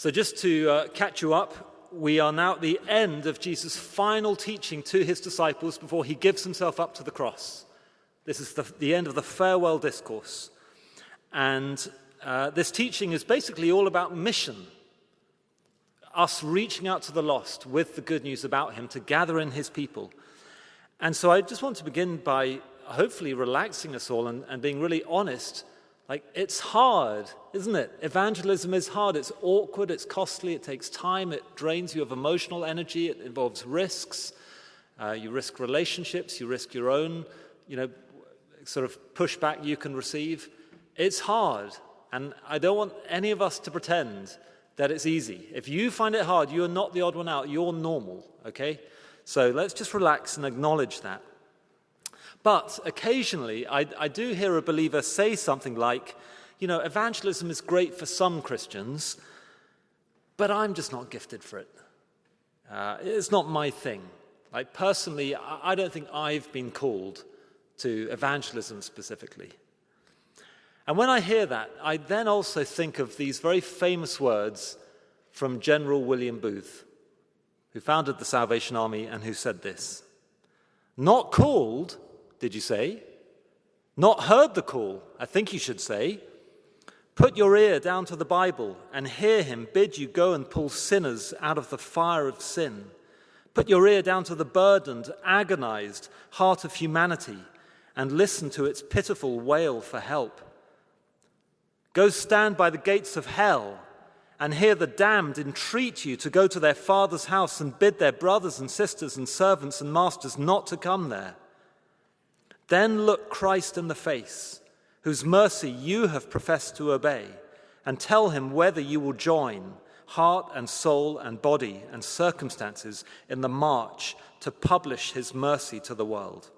So just to catch you up, we are now at the end of Jesus' final teaching to his disciples before he gives himself up to the cross. This is the end of the farewell discourse. And this teaching is basically all about mission, us reaching out to the lost with the good news about him to gather in his people. And so I just want to begin by hopefully relaxing us all and being really honest. Like, it's hard, isn't it? Evangelism is hard. It's awkward. It's costly. It takes time. It drains you of emotional energy. It involves risks. You risk relationships. You risk your own, sort of pushback you can receive. It's hard. And I don't want any of us to pretend that it's easy. If you find it hard, you're not the odd one out. You're normal, okay? So let's just relax and acknowledge that. But occasionally, I do hear a believer say something like, evangelism is great for some Christians, but I'm just not gifted for it. It's not my thing. Like, personally, I don't think I've been called to evangelism specifically. And when I hear that, I then also think of these very famous words from General William Booth, who founded the Salvation Army and who said this: "Not called, did you say? Not heard the call, I think you should say. Put your ear down to the Bible and hear him bid you go and pull sinners out of the fire of sin. Put your ear down to the burdened, agonized heart of humanity and listen to its pitiful wail for help. Go stand by the gates of hell and hear the damned entreat you to go to their Father's house and bid their brothers and sisters and servants and masters not to come there. Then look Christ in the face, whose mercy you have professed to obey, and tell him whether you will join heart and soul and body and circumstances in the march to publish his mercy to the world."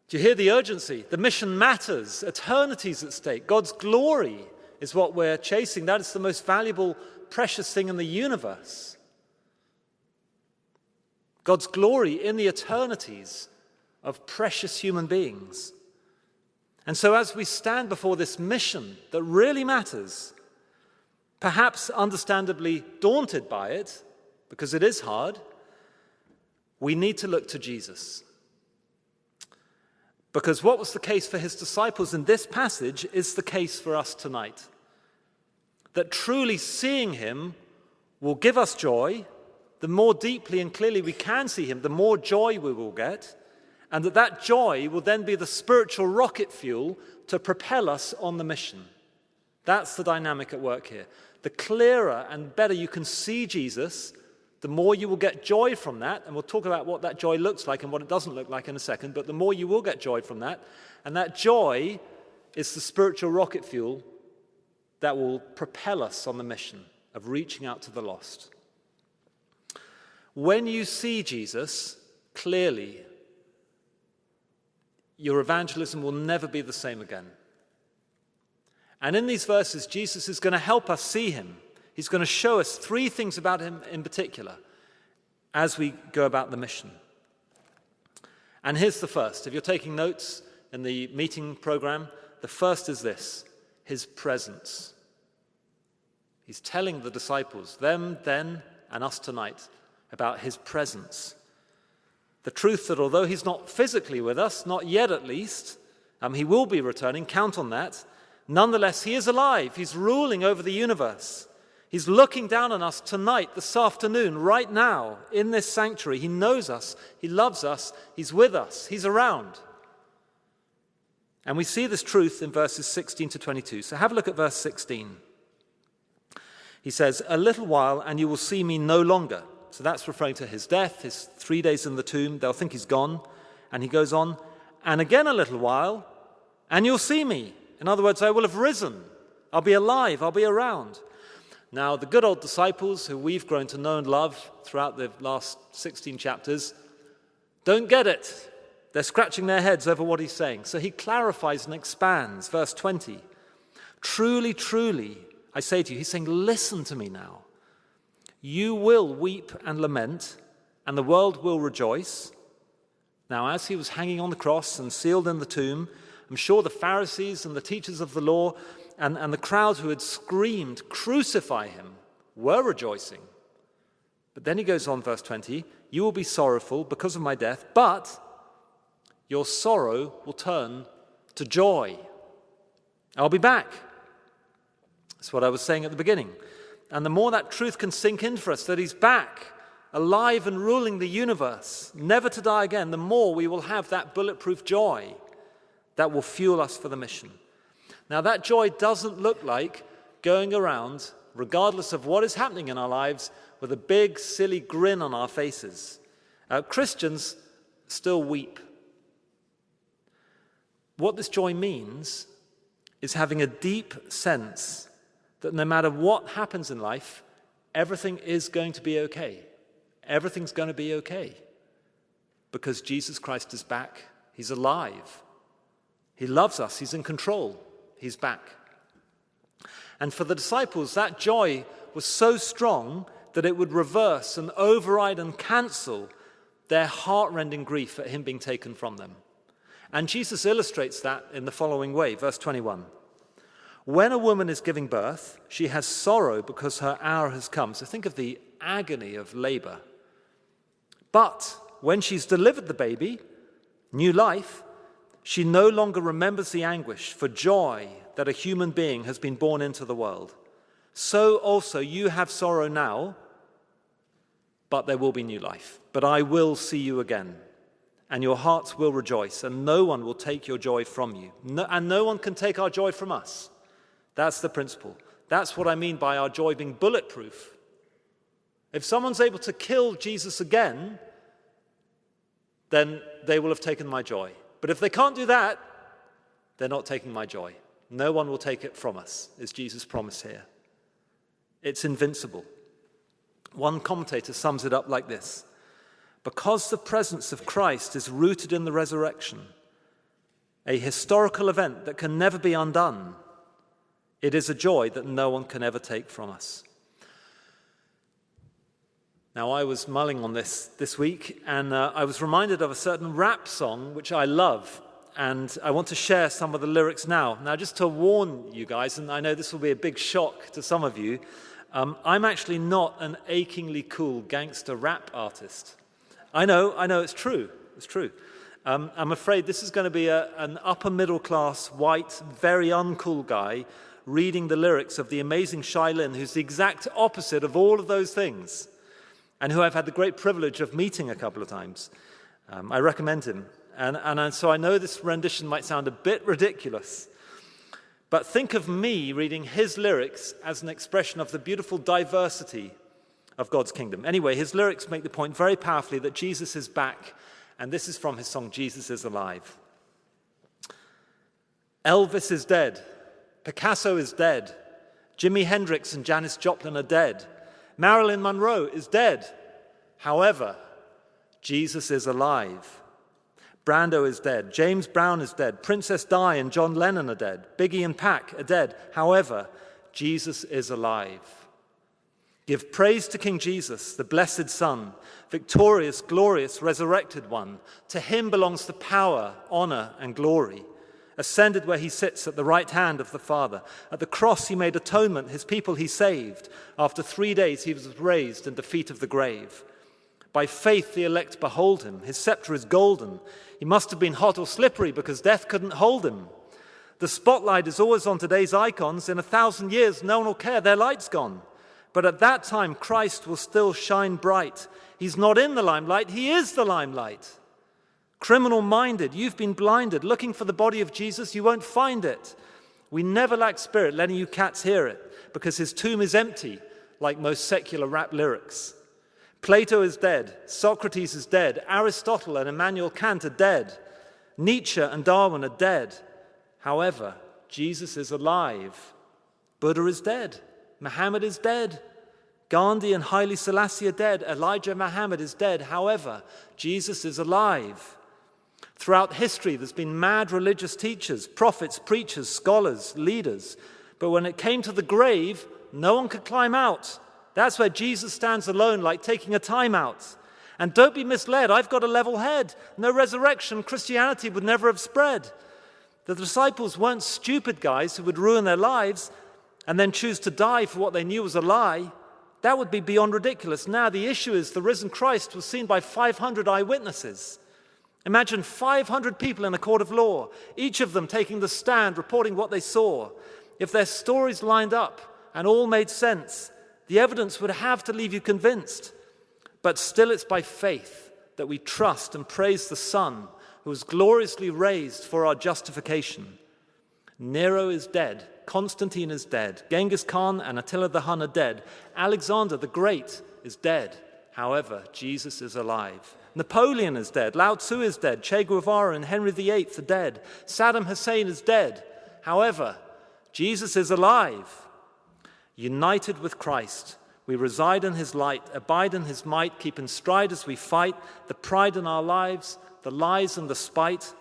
Do you hear the urgency? The mission matters. Eternity's at stake. God's glory is what we're chasing. That is the most valuable, precious thing in the universe. God's glory in the eternities of precious human beings. And so as we stand before this mission that really matters, perhaps understandably daunted by it, because it is hard, we need to look to Jesus. Because what was the case for his disciples in this passage is the case for us tonight. That truly seeing him will give us joy. The more deeply and clearly we can see him, the more joy we will get. And that joy will then be the spiritual rocket fuel to propel us on the mission. That's the dynamic at work here. The clearer and better you can see Jesus, the more you will get joy from that. And we'll talk about what that joy looks like and what it doesn't look like in a second. But the more you will get joy from that. And that joy is the spiritual rocket fuel that will propel us on the mission of reaching out to the lost. When you see Jesus clearly, your evangelism will never be the same again. And in these verses, Jesus is going to help us see him. He's going to show us three things about him in particular as we go about the mission. And here's the first. If you're taking notes in the meeting program, the first is this: his presence. He's telling the disciples, them then and us tonight, about his presence. The truth that although he's not physically with us, not yet at least, he will be returning, count on that. Nonetheless, he is alive. He's ruling over the universe. He's looking down on us tonight, this afternoon, right now, in this sanctuary. He knows us. He loves us. He's with us. He's around. And we see this truth in verses 16 to 22. So have a look at verse 16. He says, "A little while and you will see me no longer." So that's referring to his death, his 3 days in the tomb. They'll think he's gone. And he goes on, "And again a little while and you'll see me." In other words, I will have risen. I'll be alive. I'll be around. Now, the good old disciples who we've grown to know and love throughout the last 16 chapters don't get it. They're scratching their heads over what he's saying. So he clarifies and expands. Verse 20, "Truly, truly, I say to you," he's saying, listen to me now. "You will weep and lament, and the world will rejoice." Now, as he was hanging on the cross and sealed in the tomb, I'm sure the Pharisees and the teachers of the law and the crowd who had screamed, "Crucify him," were rejoicing. But then he goes on, verse 20, "You will be sorrowful because of my death, but your sorrow will turn to joy." I'll be back. That's what I was saying at the beginning. And the more that truth can sink in for us, that he's back, alive and ruling the universe, never to die again, the more we will have that bulletproof joy that will fuel us for the mission. Now, that joy doesn't look like going around, regardless of what is happening in our lives, with a big, silly grin on our faces. Christians still weep. What this joy means is having a deep sense that no matter what happens in life, everything is going to be okay. Everything's going to be okay. Because Jesus Christ is back. He's alive. He loves us. He's in control. He's back. And for the disciples, that joy was so strong that it would reverse and override and cancel their heart-rending grief at him being taken from them. And Jesus illustrates that in the following way, verse 21. "When a woman is giving birth, she has sorrow because her hour has come." So think of the agony of labor. "But when she's delivered the baby, new life, she no longer remembers the anguish for joy that a human being has been born into the world. So also you have sorrow now, but there will be new life. But I will see you again, and your hearts will rejoice, and no one will take your joy from you." And no one can take our joy from us. That's the principle. That's what I mean by our joy being bulletproof. If someone's able to kill Jesus again, then they will have taken my joy. But if they can't do that, they're not taking my joy. No one will take it from us, is Jesus' promise here. It's invincible. One commentator sums it up like this: because the presence of Christ is rooted in the resurrection, a historical event that can never be undone, it is a joy that no one can ever take from us. Now, I was mulling on this week, and I was reminded of a certain rap song which I love, and I want to share some of the lyrics now. Now, just to warn you guys, and I know this will be a big shock to some of you, I'm actually not an achingly cool gangster rap artist. I know, it's true. It's true. I'm afraid this is going to be an upper middle class, white, very uncool guy reading the lyrics of the amazing Shai Linne, who's the exact opposite of all of those things, and who I've had the great privilege of meeting a couple of times. I recommend him. And so I know this rendition might sound a bit ridiculous, but think of me reading his lyrics as an expression of the beautiful diversity of God's kingdom. Anyway, his lyrics make the point very powerfully that Jesus is back, and this is from his song, "Jesus is Alive." Elvis is dead. Picasso is dead. Jimi Hendrix and Janis Joplin are dead. Marilyn Monroe is dead. However, Jesus is alive. Brando is dead. James Brown is dead. Princess Di and John Lennon are dead. Biggie and Pac are dead. However, Jesus is alive. Give praise to King Jesus, the blessed Son, victorious, glorious, resurrected one. To him belongs the power, honor, and glory. Ascended where he sits at the right hand of the Father. At the cross he made atonement, his people he saved. After 3 days he was raised in defeat of the grave. By faith the elect behold him. His scepter is golden. He must have been hot or slippery because death couldn't hold him. The spotlight is always on today's icons. In 1,000 years no one will care, their light's gone. But at that time Christ will still shine bright. He's not in the limelight, he is the limelight. Criminal-minded, you've been blinded. Looking for the body of Jesus, you won't find it. We never lack spirit, letting you cats hear it, because his tomb is empty, like most secular rap lyrics. Plato is dead. Socrates is dead. Aristotle and Immanuel Kant are dead. Nietzsche and Darwin are dead. However, Jesus is alive. Buddha is dead. Muhammad is dead. Gandhi and Haile Selassie are dead. Elijah Muhammad is dead. However, Jesus is alive. Throughout history, there's been mad religious teachers, prophets, preachers, scholars, leaders. But when it came to the grave, no one could climb out. That's where Jesus stands alone, like taking a time out. And don't be misled, I've got a level head. No resurrection, Christianity would never have spread. The disciples weren't stupid guys who would ruin their lives and then choose to die for what they knew was a lie. That would be beyond ridiculous. Now the issue is the risen Christ was seen by 500 eyewitnesses. Imagine 500 people in a court of law, each of them taking the stand, reporting what they saw. If their stories lined up and all made sense, the evidence would have to leave you convinced. But still it's by faith that we trust and praise the Son who was gloriously raised for our justification. Nero is dead. Constantine is dead. Genghis Khan and Attila the Hun are dead. Alexander the Great is dead. However, Jesus is alive. Napoleon is dead. Lao Tzu is dead. Che Guevara and Henry VIII are dead. Saddam Hussein is dead. However, Jesus is alive. United with Christ, we reside in his light, abide in his might, keep in stride as we fight the pride in our lives, the lies and the spite.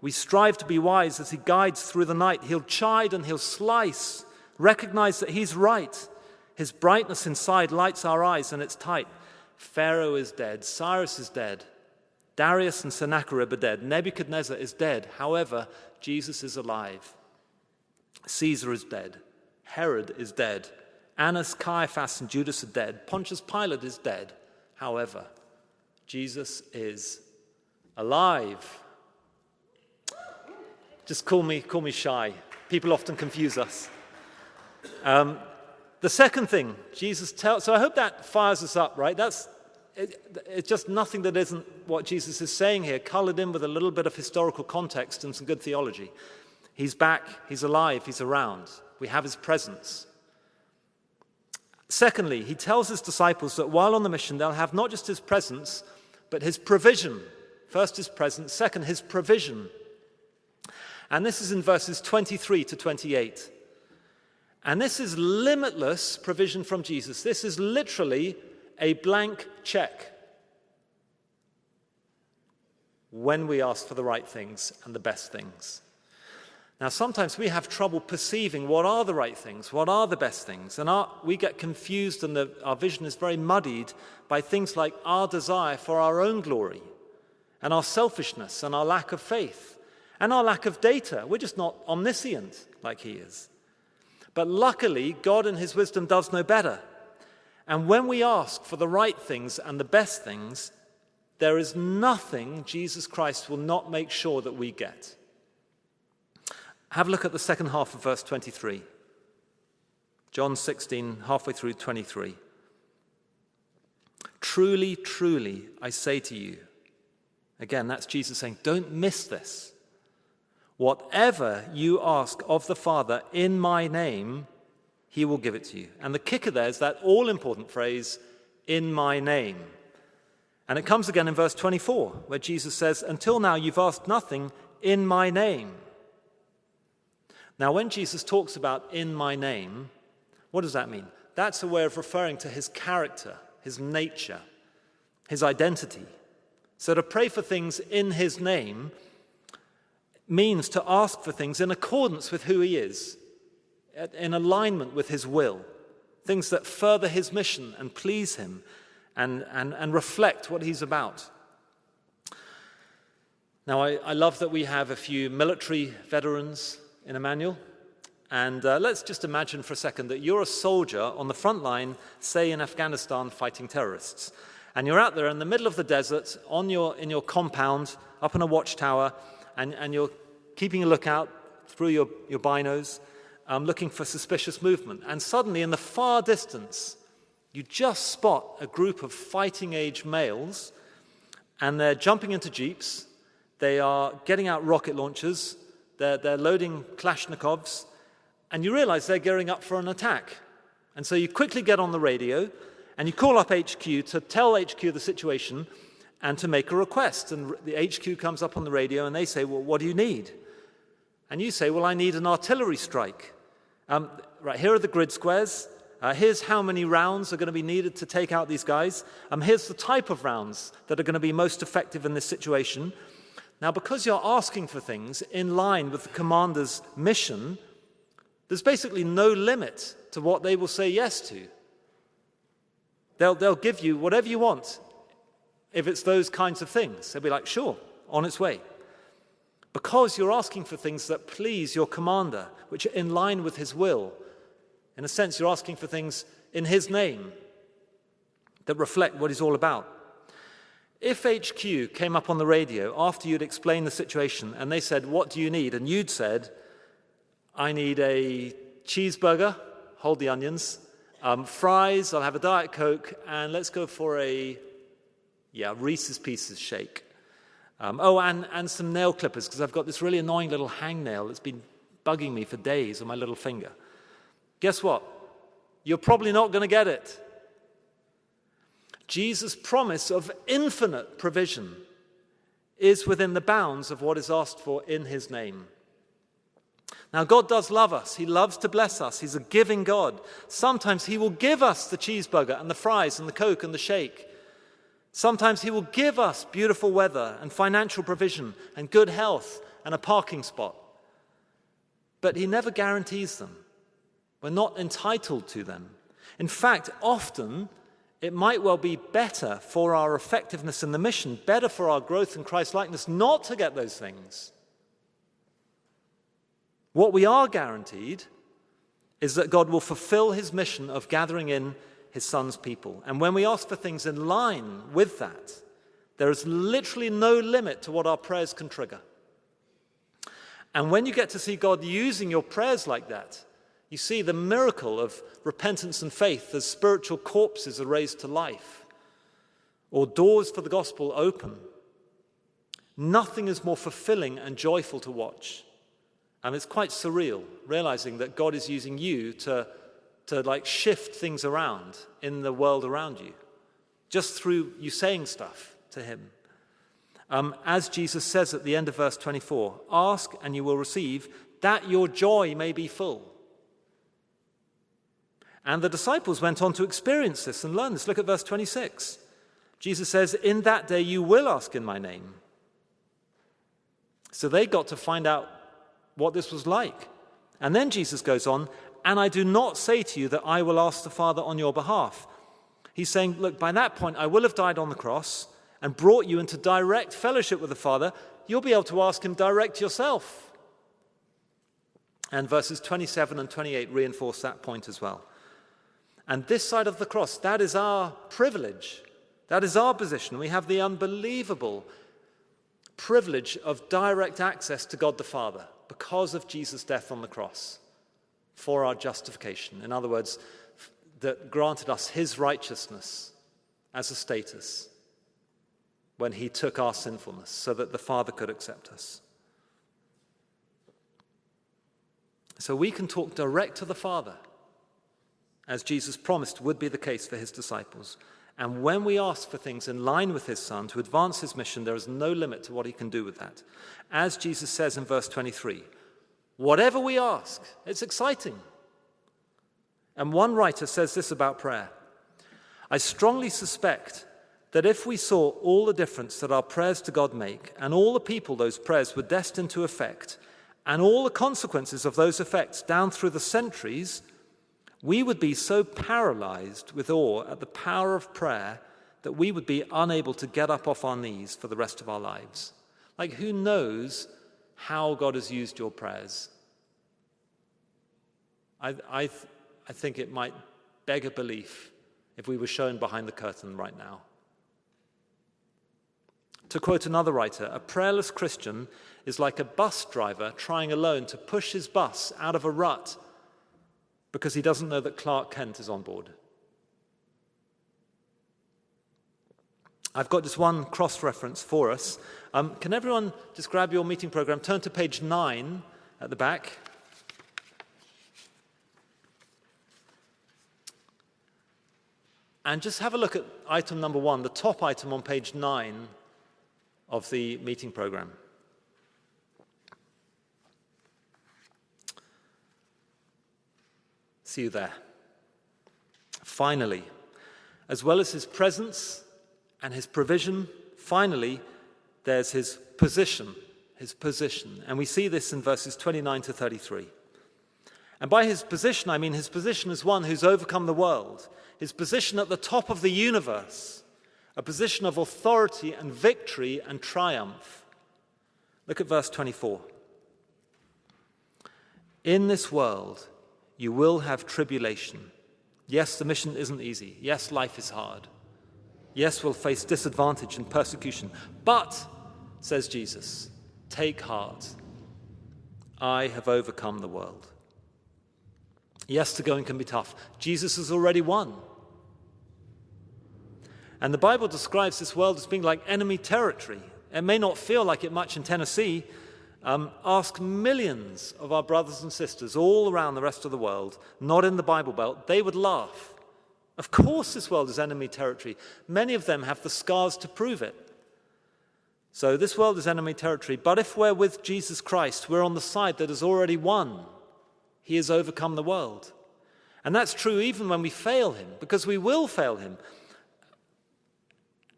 We strive to be wise as he guides through the night. He'll chide and he'll slice. Recognize that he's right. His brightness inside lights our eyes and it's tight. Pharaoh is dead. Cyrus is dead. Darius and Sennacherib are dead. Nebuchadnezzar is dead. However, Jesus is alive. Caesar is dead. Herod is dead. Annas, Caiaphas, and Judas are dead. Pontius Pilate is dead. However, Jesus is alive. Just call me shy. People often confuse us. The second thing Jesus tells, so I hope that fires us up, right? It's just nothing that isn't what Jesus is saying here, colored in with a little bit of historical context and some good theology. He's back, he's alive, he's around. We have his presence. Secondly, he tells his disciples that while on the mission, they'll have not just his presence, but his provision. First, his presence. Second, his provision. And this is in verses 23 to 28. And this is limitless provision from Jesus. This is literally a blank check when we ask for the right things and the best things. Now, sometimes we have trouble perceiving what are the right things, what are the best things, and we get confused and our vision is very muddied by things like our desire for our own glory and our selfishness and our lack of faith and our lack of data. We're just not omniscient like he is. But luckily, God in his wisdom does know better. And when we ask for the right things and the best things, there is nothing Jesus Christ will not make sure that we get. Have a look at the second half of verse 23. John 16, halfway through 23. Truly, truly, I say to you. Again, that's Jesus saying, don't miss this. Whatever you ask of the Father in my name, he will give it to you. And the kicker there is that all-important phrase, in my name. And it comes again in verse 24, where Jesus says, until now you've asked nothing in my name. Now, when Jesus talks about in my name, what does that mean? That's a way of referring to his character, his nature, his identity. So to pray for things in his name means to ask for things in accordance with who he is, in alignment with his will, things that further his mission and please him and reflect what he's about. Now, I love that we have a few military veterans in Emmanuel. And let's just imagine for a second that you're a soldier on the front line, say in Afghanistan, fighting terrorists. And you're out there in the middle of the desert, in your compound, up in a watchtower, and you're keeping a lookout through your binos, looking for suspicious movement. And suddenly, in the far distance, you just spot a group of fighting-age males, and they're jumping into jeeps. They are getting out rocket launchers. They're loading Kalashnikovs, and you realize they're gearing up for an attack. And so you quickly get on the radio, and you call up HQ to tell HQ the situation and to make a request. And the HQ comes up on the radio, and they say, well, what do you need? And you say, well, I need an artillery strike. Right, here are the grid squares. Here's how many rounds are going to be needed to take out these guys. Here's the type of rounds that are going to be most effective in this situation. Now, because you're asking for things in line with the commander's mission, there's basically no limit to what they will say yes to. They'll give you whatever you want if it's those kinds of things. They'll be like, sure, on its way. because you're asking for things that please your commander, which are in line with his will. In a sense, you're asking for things in his name that reflect what he's all about. If HQ came up on the radio after you'd explained the situation and they said, "What do you need?" and you'd said, "I need a cheeseburger, hold the onions, fries, I'll have a Diet Coke, and let's go for a Reese's Pieces shake. And some nail clippers, because I've got this really annoying little hangnail that's been bugging me for days on my little finger." Guess what? You're probably not going to get it. Jesus' promise of infinite provision is within the bounds of what is asked for in his name. Now, God does love us. He loves to bless us. He's a giving God. Sometimes he will give us the cheeseburger and the fries and the Coke and the shake. Sometimes he will give us beautiful weather and financial provision and good health and a parking spot. But he never guarantees them. We're not entitled to them. In fact, often it might well be better for our effectiveness in the mission, better for our growth in Christ-likeness, not to get those things. What we are guaranteed is that God will fulfill his mission of gathering in his son's people. And when we ask for things in line with that, there is literally no limit to what our prayers can trigger. And when you get to see God using your prayers like that, you see the miracle of repentance and faith as spiritual corpses are raised to life, or doors for the gospel open. Nothing is more fulfilling and joyful to watch. And it's quite surreal, realizing that God is using you to shift things around in the world around you, just through you saying stuff to him. As Jesus says at the end of verse 24, "Ask and you will receive, that your joy may be full." And the disciples went on to experience this and learn this. Look at verse 26. Jesus says, "In that day you will ask in my name." So they got to find out what this was like. And then Jesus goes on, "And I do not say to you that I will ask the Father on your behalf." He's saying, look, by that point I will have died on the cross and brought you into direct fellowship with the Father. You'll be able to ask him direct yourself. And verses 27 and 28 reinforce that point as well. And this side of the cross, that is our privilege. That is our position. We have the unbelievable privilege of direct access to God the Father because of Jesus' death on the cross for our justification. In other words, that granted us his righteousness as a status when he took our sinfulness so that the Father could accept us. So we can talk direct to the Father, as Jesus promised would be the case for his disciples. And when we ask for things in line with his Son to advance his mission, there is no limit to what he can do with that. As Jesus says in verse 23, whatever we ask, it's exciting. And one writer says this about prayer: "I strongly suspect that if we saw all the difference that our prayers to God make, and all the people those prayers were destined to affect, and all the consequences of those effects down through the centuries, we would be so paralyzed with awe at the power of prayer that we would be unable to get up off our knees for the rest of our lives." Like, who knows how God has used your prayers? I think it might beg a belief if we were shown behind the curtain right now. To quote another writer, a prayerless Christian is like a bus driver trying alone to push his bus out of a rut because he doesn't know that Clark Kent is on board. I've got just one cross-reference for us. Can everyone just grab your meeting program, turn to page 9 at the back. And just have a look at item number 1, the top item on page 9 of the meeting program. See you there. Finally, as well as his presence and his provision, finally, there's his position. And we see this in verses 29 to 33. And by his position, I mean his position as one who's overcome the world, his position at the top of the universe, a position of authority and victory and triumph. Look at verse 24. In this world, you will have tribulation. Yes, the mission isn't easy. Yes, life is hard. Yes, we'll face disadvantage and persecution. But, says Jesus, take heart. I have overcome the world. Yes, the going can be tough. Jesus has already won. And the Bible describes this world as being like enemy territory. It may not feel like it much in Tennessee. Ask millions of our brothers and sisters all around the rest of the world, not in the Bible Belt, they would laugh. Of course this world is enemy territory. Many of them have the scars to prove it. So this world is enemy territory, but if we're with Jesus Christ, we're on the side that has already won. He has overcome the world. And that's true even when we fail him, because we will fail him.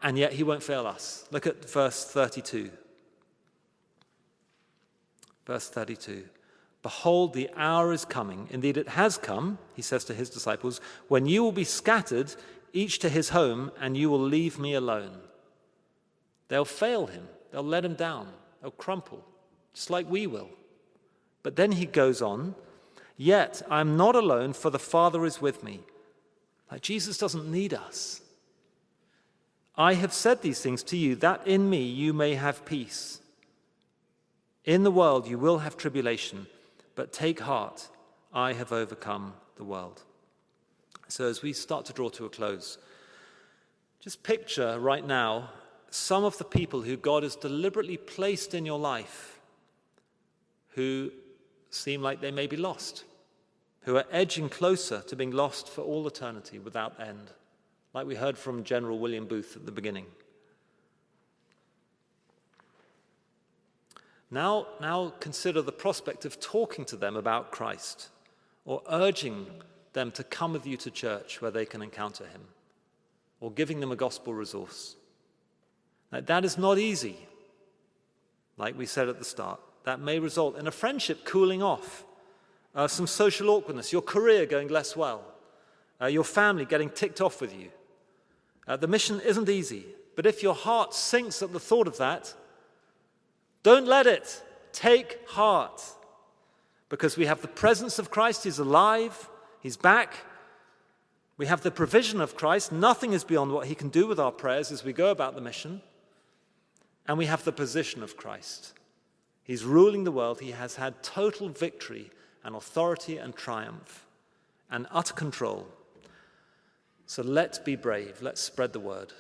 And yet he won't fail us. Look at verse 32. Verse 32. Behold, the hour is coming. Indeed, it has come, he says to his disciples, when you will be scattered, each to his home, and you will leave me alone. They'll fail him. They'll let him down. They'll crumple, just like we will. But then he goes on, yet I'm not alone, for the Father is with me. Like Jesus doesn't need us. I have said these things to you, that in me you may have peace. In the world you will have tribulation, but take heart, I have overcome the world. So as we start to draw to a close, just picture right now some of the people who God has deliberately placed in your life who seem like they may be lost, who are edging closer to being lost for all eternity without end, like we heard from General William Booth at the beginning. Now consider the prospect of talking to them about Christ or urging them to come with you to church where they can encounter him or giving them a gospel resource. Now, that is not easy, like we said at the start. That may result in a friendship cooling off, some social awkwardness, your career going less well, your family getting ticked off with you. The mission isn't easy, but if your heart sinks at the thought of that, don't let it. Take heart. Because we have the presence of Christ. He's alive. He's back. We have the provision of Christ. Nothing is beyond what he can do with our prayers as we go about the mission. And we have the position of Christ. He's ruling the world. He has had total victory and authority and triumph and utter control. So let's be brave. Let's spread the word.